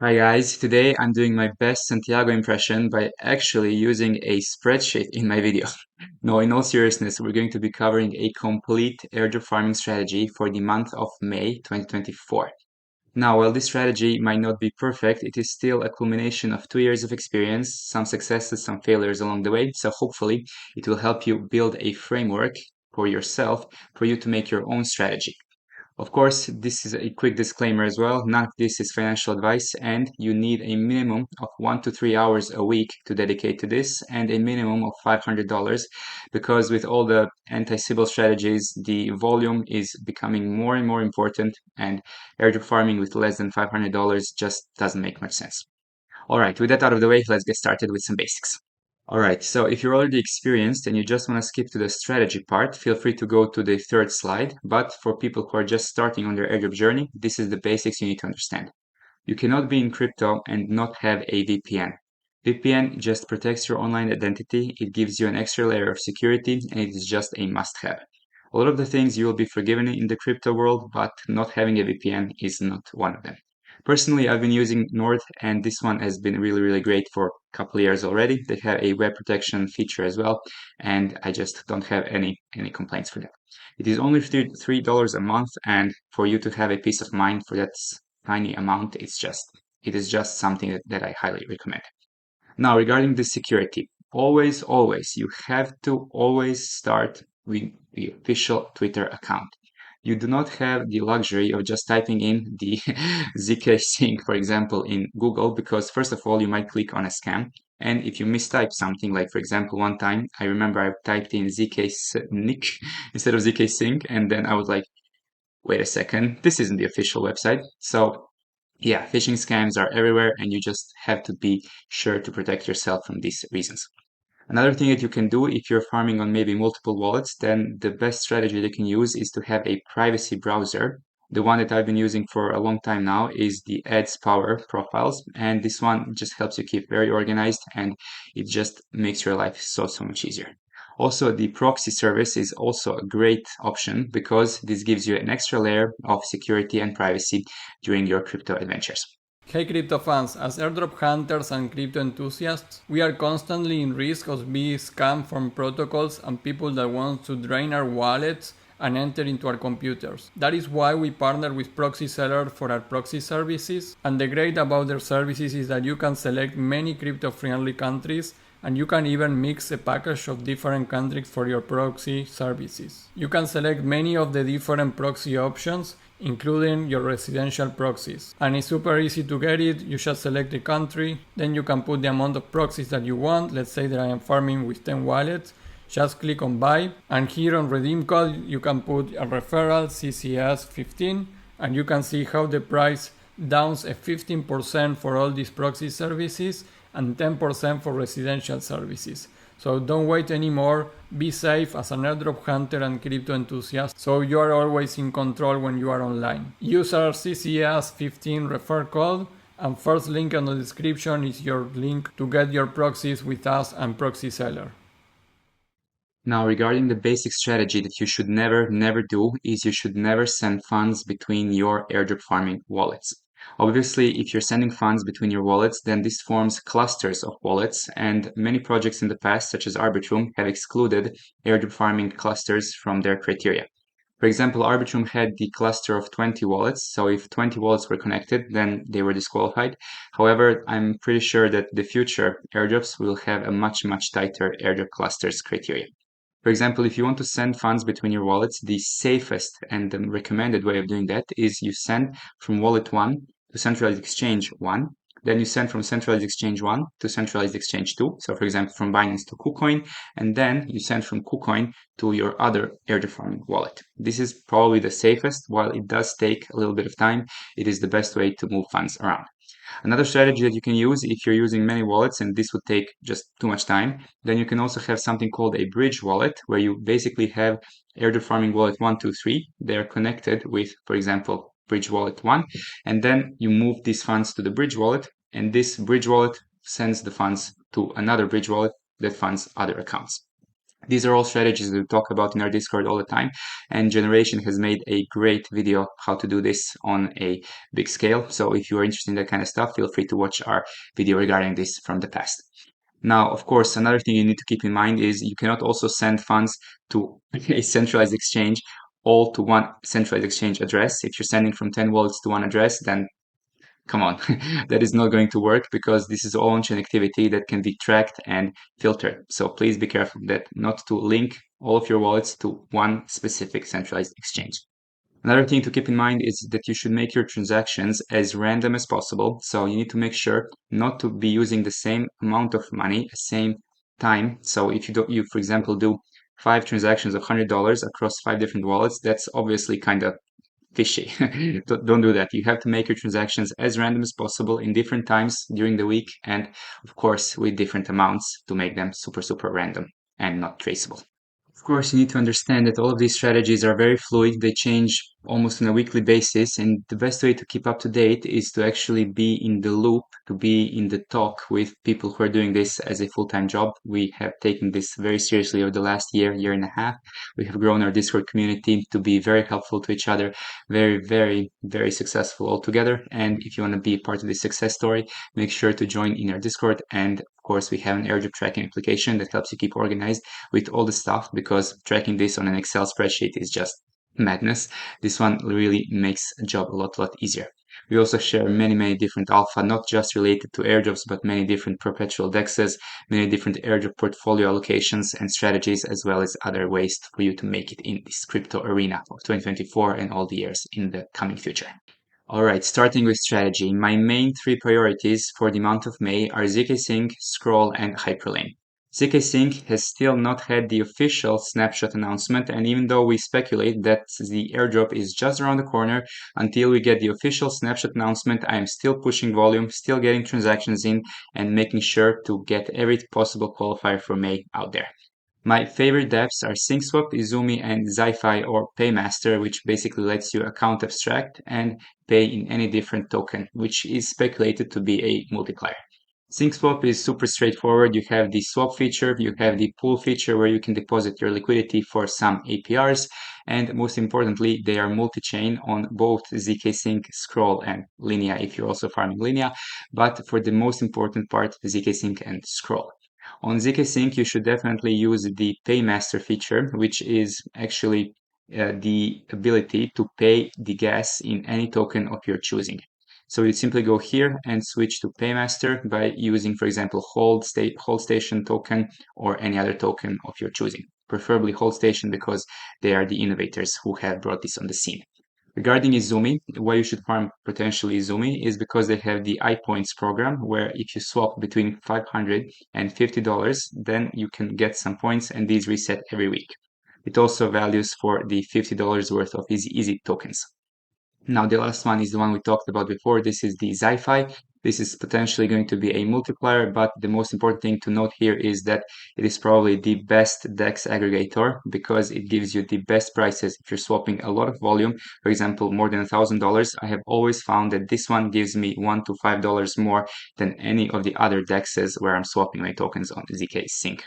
Hi guys, today I'm doing my best Santiago impression by actually using a spreadsheet in my video. No, in all seriousness, we're going to be covering a complete airdrop farming strategy for the month of May 2024. Now, while this strategy might not be perfect, it is still a culmination of 2 years of experience, some successes, some failures along the way, so hopefully it will help you build a framework for yourself for you to make your own strategy. Of course, this is a quick disclaimer as well. None of this is financial advice, and you need a minimum of 1 to 3 hours a week to dedicate to this, and a minimum of $500 because with all the anti-Sybil strategies, the volume is becoming more and more important, and airdrop farming with less than $500 just doesn't make much sense. All right, with that out of the way, let's get started with some basics. All right, so if you're already experienced and you just want to skip to the strategy part, feel free to go to the third slide. But for people who are just starting on their airdrop journey, this is the basics you need to understand. You cannot be in crypto and not have a VPN. VPN just protects your online identity, it gives you an extra layer of security, and it is just a must-have. A lot of the things you will be forgiven in the crypto world, but not having a VPN is not one of them. Personally, I've been using Nord, and this one has been really great for a couple of years already. They have a web protection feature as well, and I just don't have any complaints for that. It is only $3 a month, and for you to have a peace of mind for that tiny amount, it is just something that I highly recommend. Now, regarding the security, always, you have to always start with the official Twitter account. You do not have the luxury of just typing in the ZkSync, for example, in Google, because first of all, you might click on a scam. And if you mistype something, like for example, one time, I remember I typed in ZkSync instead of ZkSync, and then I was like, wait a second, this isn't the official website. So yeah, phishing scams are everywhere, and you just have to be sure to protect yourself from these reasons. Another thing that you can do if you're farming on maybe multiple wallets, then the best strategy that you can use is to have a privacy browser. The one that I've been using for a long time now is the Ads Power profiles, and this one just helps you keep very organized, and it just makes your life so much easier. Also, the proxy service is also a great option because this gives you an extra layer of security and privacy during your crypto adventures. Hey crypto fans, as airdrop hunters and crypto enthusiasts, we are constantly in risk of being scammed from protocols and people that want to drain our wallets and enter into our computers. That is why we partner with proxy sellers for our proxy services, and the great about their services is that you can select many crypto-friendly countries and you can even mix a package of different countries for your proxy services. You can select many of the different proxy options, including your residential proxies. And it's super easy to get it. You just select the country, then you can put the amount of proxies that you want. Let's say that I am farming with 10 wallets. Just click on buy, and here on redeem code you can put a referral CCS15, and you can see how the price downs a 15% for all these proxy services and 10% for residential services. So don't wait anymore, be safe as an airdrop hunter and crypto enthusiast, so you are always in control when you are online. Use our CCS15 refer code, and first link in the description is your link to get your proxies with us and proxy seller. Now, regarding the basic strategy that you should never do is you should never send funds between your airdrop farming wallets. Obviously, if you're sending funds between your wallets, then this forms clusters of wallets, and many projects in the past, such as Arbitrum, have excluded airdrop farming clusters from their criteria. For example, Arbitrum had the cluster of 20 wallets, so if 20 wallets were connected, then they were disqualified. However, I'm pretty sure that the future airdrops will have a much tighter airdrop clusters criteria. For example, if you want to send funds between your wallets, the safest and the recommended way of doing that is you send from wallet 1 to centralized exchange 1, then you send from centralized exchange 1 to centralized exchange 2, so for example from Binance to KuCoin, and then you send from KuCoin to your other airdrop farming wallet. This is probably the safest. While it does take a little bit of time, it is the best way to move funds around. Another strategy that you can use if you're using many wallets and this would take just too much time, then you can also have something called a bridge wallet, where you basically have airdrop farming wallet 1, 2, 3. They are connected with, for example, bridge wallet 1, and then you move these funds to the bridge wallet, and this bridge wallet sends the funds to another bridge wallet that funds other accounts. These are all strategies that we talk about in our Discord all the time, and Generation has made a great video how to do this on a big scale. So if you are interested in that kind of stuff, feel free to watch our video regarding this from the past. Now, of course, another thing you need to keep in mind is you cannot also send funds to a centralized exchange all to one centralized exchange address. If you're sending from 10 wallets to one address, then come on, that is not going to work because this is all on-chain activity that can be tracked and filtered. So please be careful that not to link all of your wallets to one specific centralized exchange. Another thing to keep in mind is that you should make your transactions as random as possible. So you need to make sure not to be using the same amount of money, the same time. So if you for example, do 5 transactions of $100 across 5 different wallets, that's obviously kind of fishy. Don't do that. You have to make your transactions as random as possible in different times during the week, and of course with different amounts to make them super random and not traceable. Of course, you need to understand that all of these strategies are very fluid. They change almost on a weekly basis, and the best way to keep up to date is to actually be in the loop, to be in the talk with people who are doing this as a full-time job. We have taken this very seriously over the last year and a half. We have grown our Discord community to be very helpful to each other, very successful altogether. And if you want to be part of this success story, make sure to join in our Discord. And of course, we have an airdrop tracking application that helps you keep organized with all the stuff, because tracking this on an Excel spreadsheet is just madness. This one really makes a job a lot easier. We also share many different alpha, not just related to airdrops, but many different perpetual dexes, many different airdrop portfolio allocations and strategies, as well as other ways for you to make it in this crypto arena of 2024 and all the years in the coming future. All right, starting with strategy, my main 3 priorities for the month of May are ZkSync, Scroll, and Hyperlane. ZkSync has still not had the official snapshot announcement, and even though we speculate that the airdrop is just around the corner, until we get the official snapshot announcement, I am still pushing volume, still getting transactions in, and making sure to get every possible qualifier for May out there. My favorite dApps are SyncSwap, Izumi, and Zi-Fi or Paymaster, which basically lets you account abstract and pay in any different token, which is speculated to be a multiplier. SyncSwap is super straightforward. You have the swap feature, you have the pool feature where you can deposit your liquidity for some APRs, and most importantly, they are multi-chain on both ZkSync, Scroll, and Linea if you're also farming Linea, but for the most important part, ZkSync and Scroll. On ZkSync, you should definitely use the Paymaster feature, which is actually the ability to pay the gas in any token of your choosing. So you simply go here and switch to Paymaster by using, for example, Hold Station token or any other token of your choosing. Preferably Hold Station because they are the innovators who have brought this on the scene. Regarding Izumi, why you should farm potentially Izumi is because they have the iPoints program, where if you swap between $500 and $50, then you can get some points, and these reset every week. It also values for the $50 worth of easy tokens. Now, the last one is the one we talked about before. This is the Zi-Fi. This is potentially going to be a multiplier, but the most important thing to note here is that it is probably the best DEX aggregator because it gives you the best prices if you're swapping a lot of volume. For example, more than $1,000. I have always found that this one gives me $1 to $5 more than any of the other DEXs where I'm swapping my tokens on ZkSync.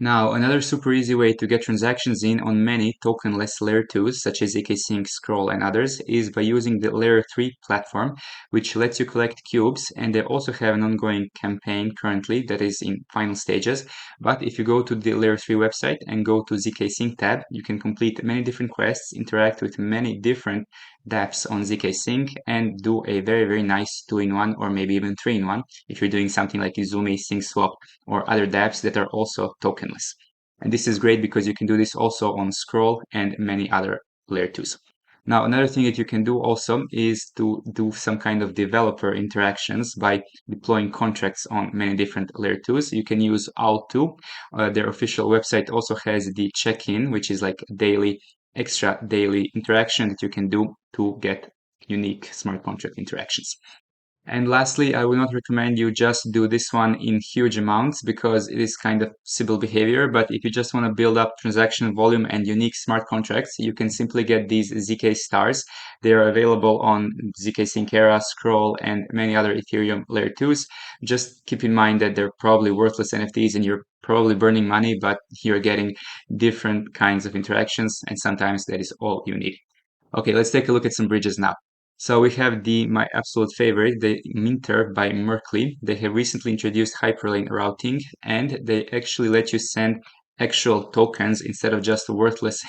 Now, another super easy way to get transactions in on many tokenless layer 2s, such as ZkSync, Scroll, and others, is by using the layer 3 platform, which lets you collect cubes, and they also have an ongoing campaign currently that is in final stages. But if you go to the layer 3 website and go to ZkSync tab, you can complete many different quests, interact with many different dApps on ZkSync, and do a very nice 2-in-1 or maybe even 3-in-1 if you're doing something like Izumi, SyncSwap, or other dApps that are also tokenless. And this is great because you can do this also on Scroll and many other layer 2s. Now, another thing that you can do also is to do some kind of developer interactions by deploying contracts on many different layer 2s. You can use OWL2. Their official website also has the check-in, which is like extra daily interaction that you can do to get unique smart contract interactions. And lastly, I would not recommend you just do this one in huge amounts because it is kind of Sybil behavior. But if you just want to build up transaction volume and unique smart contracts, you can simply get these ZK stars. They are available on ZkSync Era, Scroll, and many other Ethereum layer 2s. Just keep in mind that they're probably worthless NFTs and you're probably burning money, but you're getting different kinds of interactions, and sometimes that is all you need. Okay, let's take a look at some bridges now. So we have my absolute favorite, the Minter by Merkley. They have recently introduced Hyperlane routing, and they actually let you send actual tokens instead of just worthless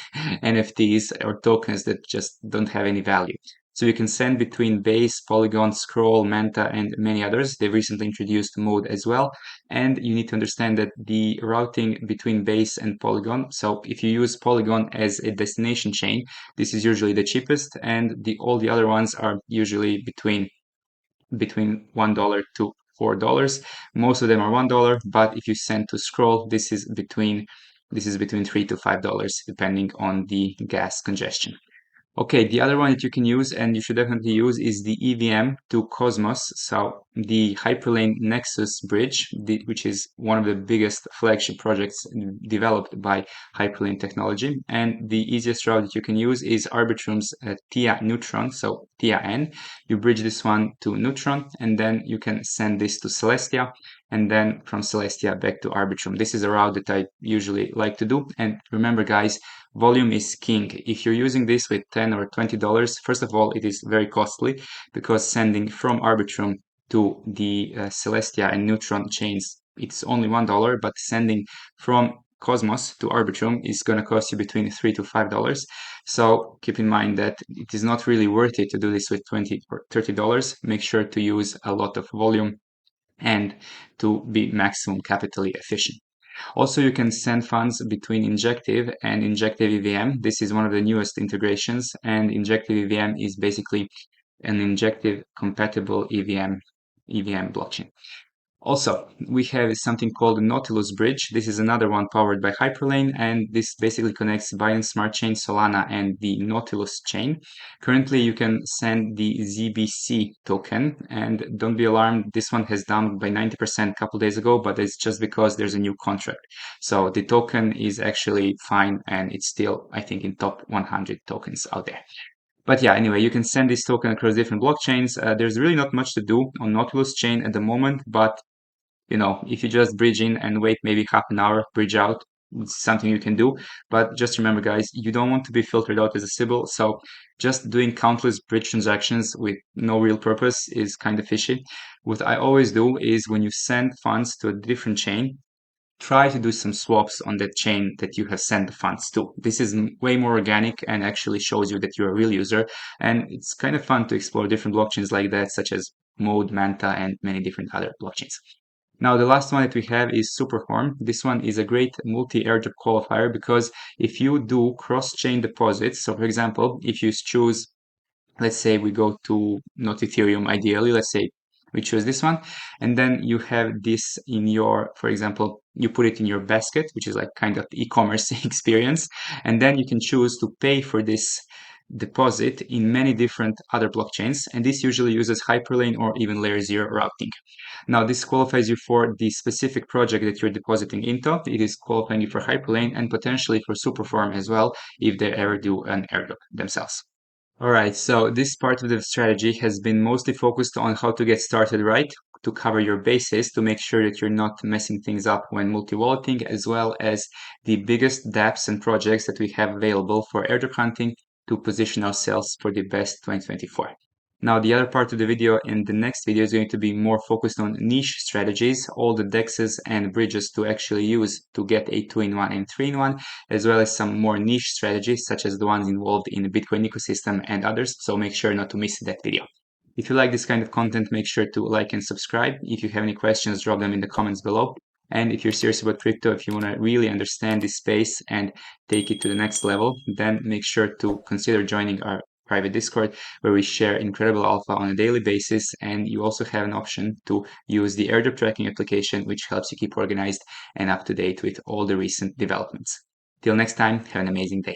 NFTs or tokens that just don't have any value. So you can send between Base, Polygon, Scroll, Manta, and many others. They recently introduced Mode as well. And you need to understand that the routing between Base and Polygon, so if you use Polygon as a destination chain, this is usually the cheapest, and all the other ones are usually between $1 to $4. Most of them are $1, but if you send to Scroll, this is between $3 to $5 depending on the gas congestion. Okay, the other one that you can use, and you should definitely use, is the EVM to Cosmos. So the Hyperlane Nexus bridge, which is one of the biggest flagship projects developed by Hyperlane technology. And the easiest route that you can use is Arbitrum's TIA Neutron, so TIA-N. You bridge this one to Neutron, and then you can send this to Celestia, and then from Celestia back to Arbitrum. This is a route that I usually like to do. And remember, guys, volume is king. If you're using this with $10 or $20, first of all, it is very costly because sending from Arbitrum to the Celestia and Neutron chains, it's only $1, but sending from Cosmos to Arbitrum is going to cost you between $3 to $5. So keep in mind that it is not really worth it to do this with $20 or $30. Make sure to use a lot of volume and to be maximum capitally efficient. Also, you can send funds between Injective and Injective EVM. This is one of the newest integrations, and Injective EVM is basically an Injective compatible EVM blockchain. Also, we have something called the Nautilus Bridge. This is another one powered by Hyperlane, and this basically connects Binance Smart Chain, Solana, and the Nautilus chain. Currently, you can send the ZBC token, and don't be alarmed, this one has dumped by 90% a couple days ago, but it's just because there's a new contract. So the token is actually fine, and it's still, I think, in top 100 tokens out there. But yeah, anyway, you can send this token across different blockchains. There's really not much to do on Nautilus chain at the moment, but if you just bridge in and wait maybe half an hour, bridge out, it's something you can do. But just remember, guys, you don't want to be filtered out as a Sybil. So just doing countless bridge transactions with no real purpose is kind of fishy. What I always do is when you send funds to a different chain, try to do some swaps on that chain that you have sent the funds to. This is way more organic and actually shows you that you're a real user. And it's kind of fun to explore different blockchains like that, such as Mode, Manta, and many different other blockchains. Now, the last one that we have is Superform. This one is a great multi-airdrop qualifier because if you do cross-chain deposits, so for example, if you choose, let's say we go to not Ethereum ideally, let's say we choose this one, and then you have this in your, for example, you put it in your basket, which is like kind of e-commerce experience, and then you can choose to pay for this deposit in many different other blockchains, and this usually uses Hyperlane or even layer 0 routing. Now, this qualifies you for the specific project that you're depositing into. It is qualifying you for Hyperlane and potentially for Superform as well if they ever do an airdrop themselves. All right, so this part of the strategy has been mostly focused on how to get started right, to cover your bases, to make sure that you're not messing things up when multi-walleting, as well as the biggest dApps and projects that we have available for airdrop hunting to position ourselves for the best 2024. Now, the other part of the video in the next video is going to be more focused on niche strategies, all the dexes and bridges to actually use to get a 2-in-1 and 3-in-1, as well as some more niche strategies, such as the ones involved in the Bitcoin ecosystem and others. So make sure not to miss that video. If you like this kind of content, make sure to like and subscribe. If you have any questions, drop them in the comments below. And if you're serious about crypto, if you want to really understand this space and take it to the next level, then make sure to consider joining our private Discord, where we share incredible alpha on a daily basis. And you also have an option to use the airdrop tracking application, which helps you keep organized and up to date with all the recent developments. Till next time, have an amazing day.